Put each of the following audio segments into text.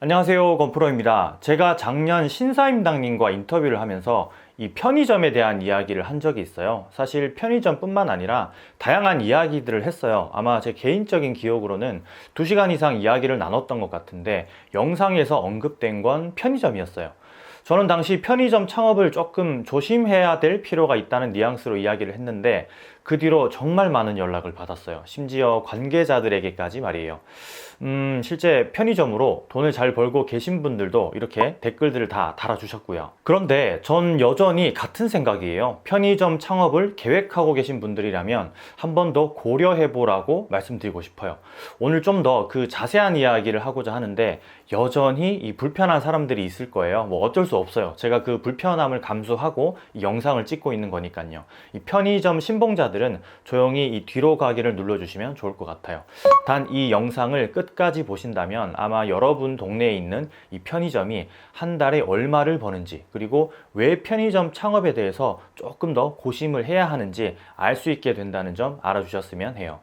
안녕하세요, 건프로입니다. 제가 작년 신사임당님과 인터뷰를 하면서 이 편의점에 대한 이야기를 한 적이 있어요. 사실 편의점뿐만 아니라 다양한 이야기들을 했어요. 아마 제 개인적인 기억으로는 2시간 이상 이야기를 나눴던 것 같은데 영상에서 언급된 건 편의점이었어요. 저는 당시 편의점 창업을 조금 조심해야 될 필요가 있다는 뉘앙스로 이야기를 했는데 그 뒤로 정말 많은 연락을 받았어요. 심지어 관계자들에게까지 말이에요. 실제 편의점으로 돈을 잘 벌고 계신 분들도 이렇게 댓글들을 다 달아주셨고요. 그런데 전 여전히 같은 생각이에요. 편의점 창업을 계획하고 계신 분들이라면 한 번 더 고려해보라고 말씀드리고 싶어요. 오늘 좀 더 그 자세한 이야기를 하고자 하는데 여전히 이 불편한 사람들이 있을 거예요. 뭐 어쩔 수 없어요. 제가 그 불편함을 감수하고 이 영상을 찍고 있는 거니까요. 이 편의점 신봉자들은 조용히 이 뒤로 가기를 눌러주시면 좋을 것 같아요. 단 이 영상을 끝까지 보신다면 아마 여러분 동네에 있는 이 편의점이 한 달에 얼마를 버는지, 그리고 왜 편의점 창업에 대해서 조금 더 고심을 해야 하는지 알 수 있게 된다는 점 알아주셨으면 해요.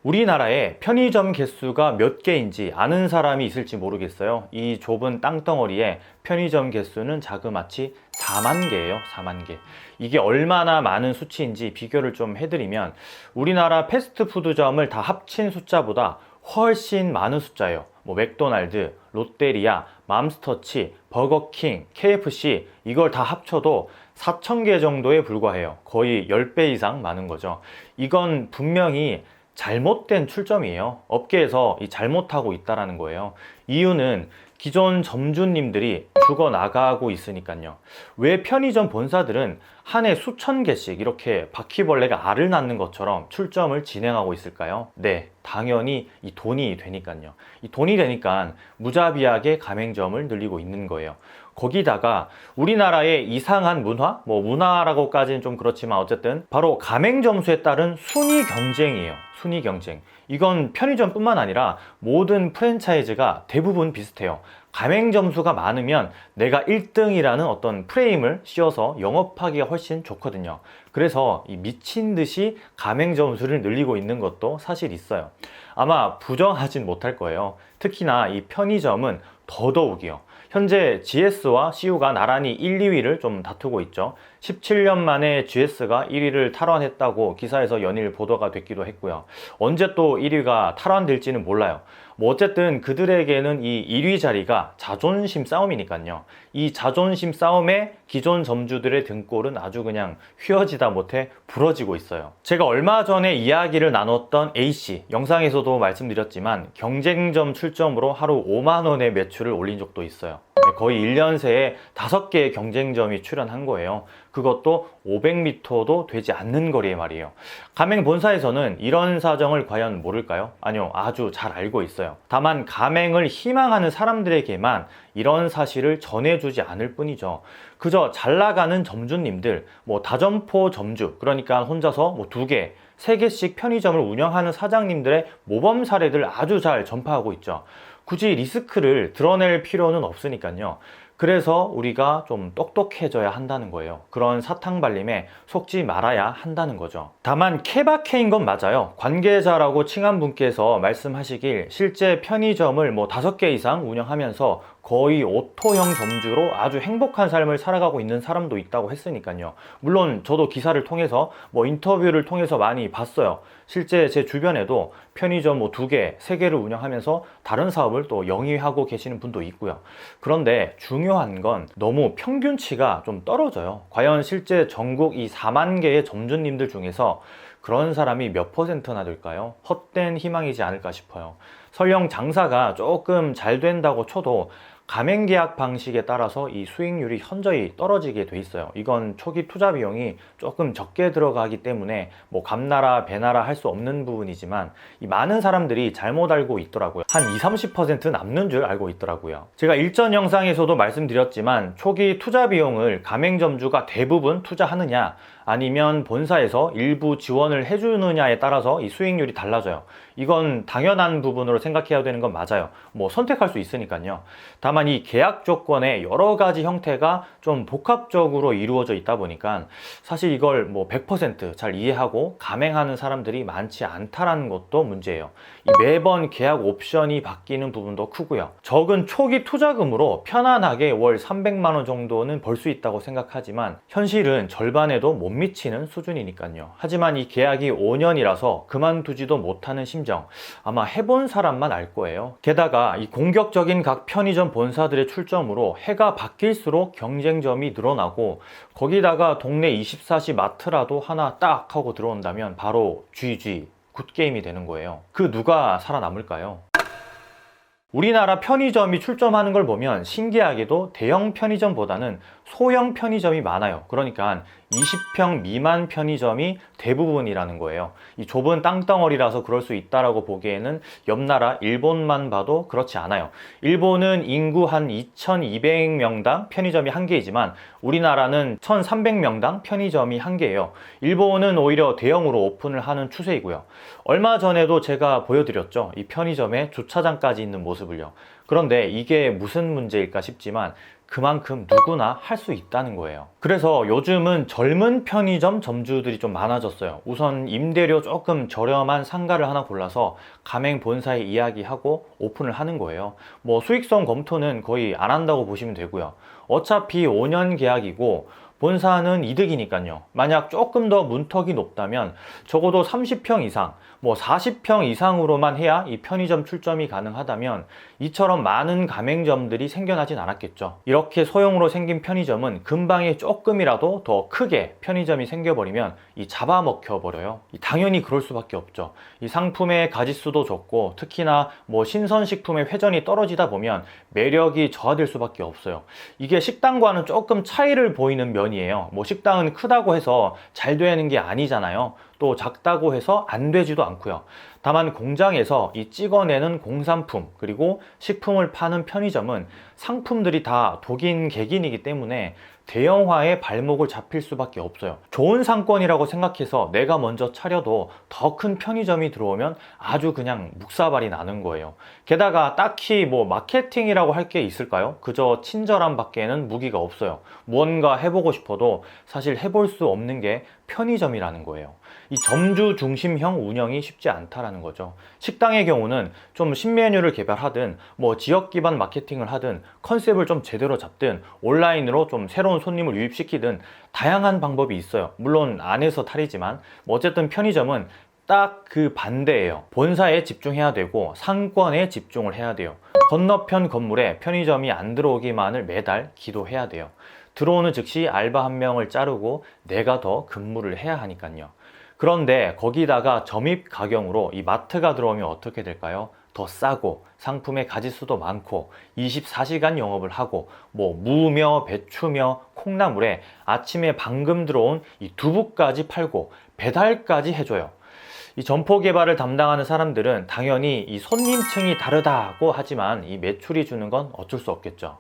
우리나라에 편의점 개수가 몇 개인지 아는 사람이 있을지 모르겠어요. 이 좁은 땅덩어리에 편의점 개수는 자그마치 4만 개예요. 4만 개. 이게 얼마나 많은 수치인지 비교를 좀 해드리면 우리나라 패스트푸드점을 다 합친 숫자보다 훨씬 많은 숫자예요. 뭐 맥도날드, 롯데리아, 맘스터치, 버거킹, KFC 이걸 다 합쳐도 4,000개 정도에 불과해요. 거의 10배 이상 많은 거죠. 이건 분명히 잘못된 출점이에요. 업계에서 잘못하고 있다는 거예요. 이유는 기존 점주님들이 죽어나가고 있으니까요. 왜 편의점 본사들은 한 해 수천 개씩 이렇게 바퀴벌레가 알을 낳는 것처럼 출점을 진행하고 있을까요? 네, 당연히 이 돈이 되니까요. 이 돈이 되니까 무자비하게 가맹점을 늘리고 있는 거예요. 거기다가 우리나라의 이상한 문화? 뭐 문화라고까지는 좀 그렇지만 어쨌든 바로 가맹점 수에 따른 순위 경쟁이에요. 순위 경쟁. 이건 편의점뿐만 아니라 모든 프랜차이즈가 대부분 비슷해요. 가맹점 수가 많으면 내가 1등이라는 어떤 프레임을 씌워서 영업하기가 훨씬 좋거든요. 그래서 이 미친 듯이 가맹점 수를 늘리고 있는 것도 사실 있어요. 아마 부정하진 못할 거예요. 특히나 이 편의점은 더더욱이요. 현재 GS와 CU가 나란히 1, 2위를 좀 다투고 있죠. 17년 만에 GS가 1위를 탈환했다고 기사에서 연일 보도가 됐기도 했고요. 언제 또 1위가 탈환될지는 몰라요. 뭐 어쨌든 그들에게는 이 1위 자리가 자존심 싸움이니까요. 이 자존심 싸움에 기존 점주들의 등골은 아주 그냥 휘어지다 못해 부러지고 있어요. 제가 얼마 전에 이야기를 나눴던 A씨, 영상에서도 말씀드렸지만 경쟁점 출점으로 하루 5만 원의 매출을 올린 적도 있어요. 거의 1년 새에 5개의 경쟁점이 출연한 거예요. 그것도 500m도 되지 않는 거리에 말이에요. 가맹 본사에서는 이런 사정을 과연 모를까요? 아니요, 아주 잘 알고 있어요. 다만 가맹을 희망하는 사람들에게만 이런 사실을 전해주지 않을 뿐이죠. 그저 잘 나가는 점주님들, 뭐 다점포 점주, 그러니까 혼자서 뭐 2개, 3개씩 편의점을 운영하는 사장님들의 모범 사례들 아주 잘 전파하고 있죠. 굳이 리스크를 드러낼 필요는 없으니까요. 그래서 우리가 좀 똑똑해져야 한다는 거예요. 그런 사탕발림에 속지 말아야 한다는 거죠. 다만 케바케인 건 맞아요. 관계자라고 칭한 분께서 말씀하시길 실제 편의점을 뭐 5개 이상 운영하면서 거의 오토형 점주로 아주 행복한 삶을 살아가고 있는 사람도 있다고 했으니까요. 물론 저도 기사를 통해서 뭐 인터뷰를 통해서 많이 봤어요. 실제 제 주변에도 편의점 뭐 2개, 3개를 운영하면서 다른 사업을 또 영위하고 계시는 분도 있고요. 그런데 중요한 건 너무 평균치가 좀 떨어져요. 과연 실제 전국 이 4만 개의 점주님들 중에서 그런 사람이 몇 %나 될까요? 헛된 희망이지 않을까 싶어요. 설령 장사가 조금 잘 된다고 쳐도 가맹계약 방식에 따라서 이 수익률이 현저히 떨어지게 돼 있어요. 이건 초기 투자 비용이 조금 적게 들어가기 때문에 뭐 감나라 배나라 할 수 없는 부분이지만 이 많은 사람들이 잘못 알고 있더라고요. 한 20-30% 남는 줄 알고 있더라고요. 제가 일전 영상에서도 말씀드렸지만 초기 투자 비용을 가맹점주가 대부분 투자하느냐? 아니면 본사에서 일부 지원을 해주느냐에 따라서 이 수익률이 달라져요. 이건 당연한 부분으로 생각해야 되는 건 맞아요. 뭐 선택할 수 있으니까요. 다만 이 계약 조건에 여러 가지 형태가 좀 복합적으로 이루어져 있다 보니까 사실 이걸 뭐 100% 잘 이해하고 감행하는 사람들이 많지 않다라는 것도 문제예요. 이 매번 계약 옵션이 바뀌는 부분도 크고요. 적은 초기 투자금으로 편안하게 월 300만 원 정도는 벌 수 있다고 생각하지만 현실은 절반에도 못 미치는 수준이니까요. 하지만 이 계약이 5년이라서 그만두지도 못하는 심정 아마 해본 사람만 알 거예요. 게다가 이 공격적인 각 편의점 본사들의 출점으로 해가 바뀔수록 경쟁점이 늘어나고 거기다가 동네 24시 마트라도 하나 딱 하고 들어온다면 바로 GG 굿게임이 되는 거예요. 그 누가 살아남을까요? 우리나라 편의점이 출점하는 걸 보면 신기하게도 대형 편의점보다는 소형 편의점이 많아요. 그러니까 20평 미만 편의점이 대부분이라는 거예요. 이 좁은 땅덩어리라서 그럴 수 있다라고 보기에는 옆 나라 일본만 봐도 그렇지 않아요. 일본은 인구 한 2200명당 편의점이 한 개이지만 우리나라는 1300명당 편의점이 한 개예요. 일본은 오히려 대형으로 오픈을 하는 추세이고요. 얼마 전에도 제가 보여드렸죠. 이 편의점에 주차장까지 있는 모습을요. 그런데 이게 무슨 문제일까 싶지만 그만큼 누구나 할 수 있다는 거예요. 그래서 요즘은 젊은 편의점 점주들이 좀 많아졌어요. 우선 임대료 조금 저렴한 상가를 하나 골라서 가맹 본사에 이야기하고 오픈을 하는 거예요. 뭐 수익성 검토는 거의 안 한다고 보시면 되고요. 어차피 5년 계약이고 본사는 이득이니까요. 만약 조금 더 문턱이 높다면 적어도 30평 이상, 뭐 40평 이상으로만 해야 이 편의점 출점이 가능하다면 이처럼 많은 가맹점들이 생겨나진 않았겠죠. 이렇게 소형으로 생긴 편의점은 금방에 조금이라도 더 크게 편의점이 생겨버리면 이 잡아먹혀 버려요. 당연히 그럴 수밖에 없죠. 이 상품의 가짓수도 적고 특히나 뭐 신선식품의 회전이 떨어지다 보면 매력이 저하될 수밖에 없어요. 이게 식당과는 조금 차이를 보이는 면이에요. 뭐 식당은 크다고 해서 잘 되는 게 아니잖아요. 또 작다고 해서 안 되지도 않고요. 다만 공장에서 이 찍어내는 공산품 그리고 식품을 파는 편의점은 상품들이 다 독인 객인이기 때문에 대형화에 발목을 잡힐 수밖에 없어요. 좋은 상권이라고 생각해서 내가 먼저 차려도 더 큰 편의점이 들어오면 아주 그냥 묵사발이 나는 거예요. 게다가 딱히 뭐 마케팅이라고 할 게 있을까요? 그저 친절함 밖에는 무기가 없어요. 무언가 해보고 싶어도 사실 해볼 수 없는 게 편의점이라는 거예요. 이 점주 중심형 운영이 쉽지 않다라는 거죠. 식당의 경우는 좀 신메뉴를 개발하든 뭐 지역 기반 마케팅을 하든 컨셉을 좀 제대로 잡든 온라인으로 좀 새로운 손님을 유입시키든 다양한 방법이 있어요. 물론 안에서 탈이지만 뭐 어쨌든 편의점은 딱 그 반대예요. 본사에 집중해야 되고 상권에 집중을 해야 돼요. 건너편 건물에 편의점이 안 들어오기만을 매달 기도해야 돼요. 들어오는 즉시 알바 한 명을 자르고 내가 더 근무를 해야 하니까요. 그런데 거기다가 점입 가격으로 이 마트가 들어오면 어떻게 될까요? 더 싸고 상품의 가짓수도 많고 24시간 영업을 하고 뭐 무며 배추며 콩나물에 아침에 방금 들어온 이 두부까지 팔고 배달까지 해줘요. 이 점포 개발을 담당하는 사람들은 당연히 이 손님층이 다르다고 하지만 이 매출이 주는 건 어쩔 수 없겠죠.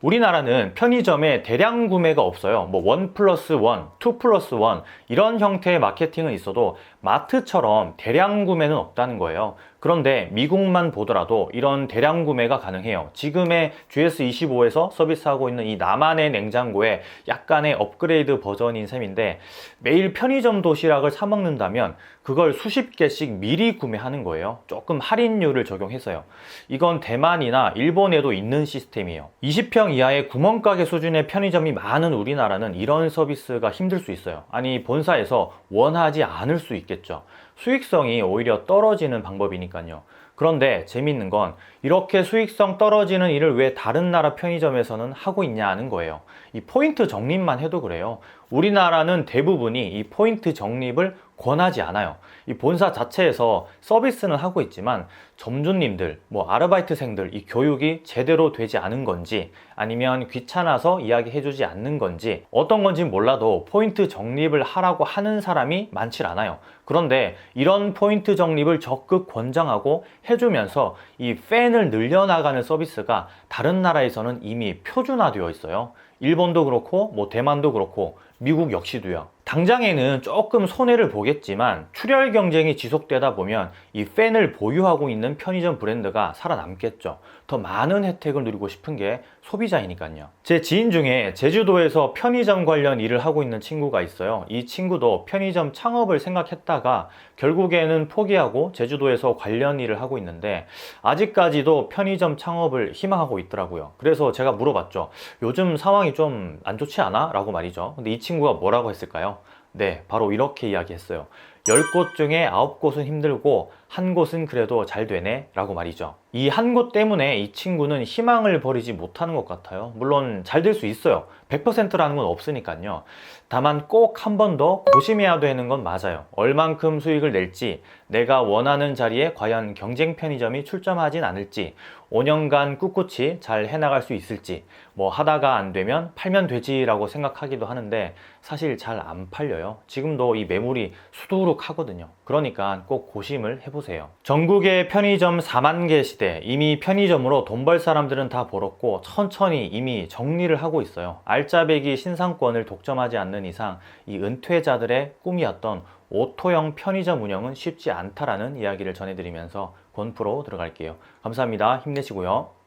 우리나라는 편의점에 대량 구매가 없어요. 뭐 1+1, 2+1 이런 형태의 마케팅은 있어도 마트처럼 대량 구매는 없다는 거예요. 그런데 미국만 보더라도 이런 대량 구매가 가능해요. 지금의 GS25에서 서비스하고 있는 이 나만의 냉장고의 약간의 업그레이드 버전인 셈인데 매일 편의점 도시락을 사 먹는다면 그걸 수십 개씩 미리 구매하는 거예요. 조금 할인율을 적용해서요. 이건 대만이나 일본에도 있는 시스템이에요. 20평 이하의 구멍가게 수준의 편의점이 많은 우리나라는 이런 서비스가 힘들 수 있어요. 아니 본사에서 원하지 않을 수 있겠죠. 수익성이 오히려 떨어지는 방법이니까요. 그런데 재밌는 건 이렇게 수익성 떨어지는 일을 왜 다른 나라 편의점에서는 하고 있냐는 거예요. 이 포인트 적립만 해도 그래요. 우리나라는 대부분이 이 포인트 적립을 권하지 않아요. 이 본사 자체에서 서비스는 하고 있지만 점주님들, 뭐 아르바이트생들 이 교육이 제대로 되지 않은 건지 아니면 귀찮아서 이야기해주지 않는 건지 어떤 건지 몰라도 포인트 적립을 하라고 하는 사람이 많지 않아요. 그런데 이런 포인트 적립을 적극 권장하고 해주면서 이 팬을 늘려나가는 서비스가 다른 나라에서는 이미 표준화되어 있어요. 일본도 그렇고 뭐 대만도 그렇고 미국 역시도요. 당장에는 조금 손해를 보겠지만 출혈 경쟁이 지속되다 보면 이 팬을 보유하고 있는 편의점 브랜드가 살아남겠죠. 더 많은 혜택을 누리고 싶은 게 소비자이니까요. 제 지인 중에 제주도에서 편의점 관련 일을 하고 있는 친구가 있어요. 이 친구도 편의점 창업을 생각했다가 결국에는 포기하고 제주도에서 관련 일을 하고 있는데 아직까지도 편의점 창업을 희망하고 있더라고요. 그래서 제가 물어봤죠. 요즘 상황이 좀 안 좋지 않아? 라고 말이죠. 근데 이 친구가 뭐라고 했을까요? 네, 바로 이렇게 이야기했어요. 10곳 중에 9곳은 힘들고 한 곳은 그래도 잘 되네 라고 말이죠. 이 한 곳 때문에 이 친구는 희망을 버리지 못하는 것 같아요. 물론 잘 될 수 있어요. 100%라는 건 없으니까요. 다만 꼭 한 번 더 고심해야 되는 건 맞아요. 얼만큼 수익을 낼지, 내가 원하는 자리에 과연 경쟁 편의점이 출점하진 않을지, 5년간 꿋꿋이 잘 해나갈 수 있을지, 뭐 하다가 안 되면 팔면 되지라고 생각하기도 하는데 사실 잘 안 팔려요. 지금도 이 매물이 수두룩하거든요. 그러니까 꼭 고심을 해보세요. 전국의 편의점 4만 개 시대, 이미 편의점으로 돈 벌 사람들은 다 벌었고 천천히 이미 정리를 하고 있어요. 알짜배기 신상권을 독점하지 않는 이상 이 은퇴자들의 꿈이었던 오토형 편의점 운영은 쉽지 않다라는 이야기를 전해드리면서 본프로 들어갈게요. 감사합니다. 힘내시고요.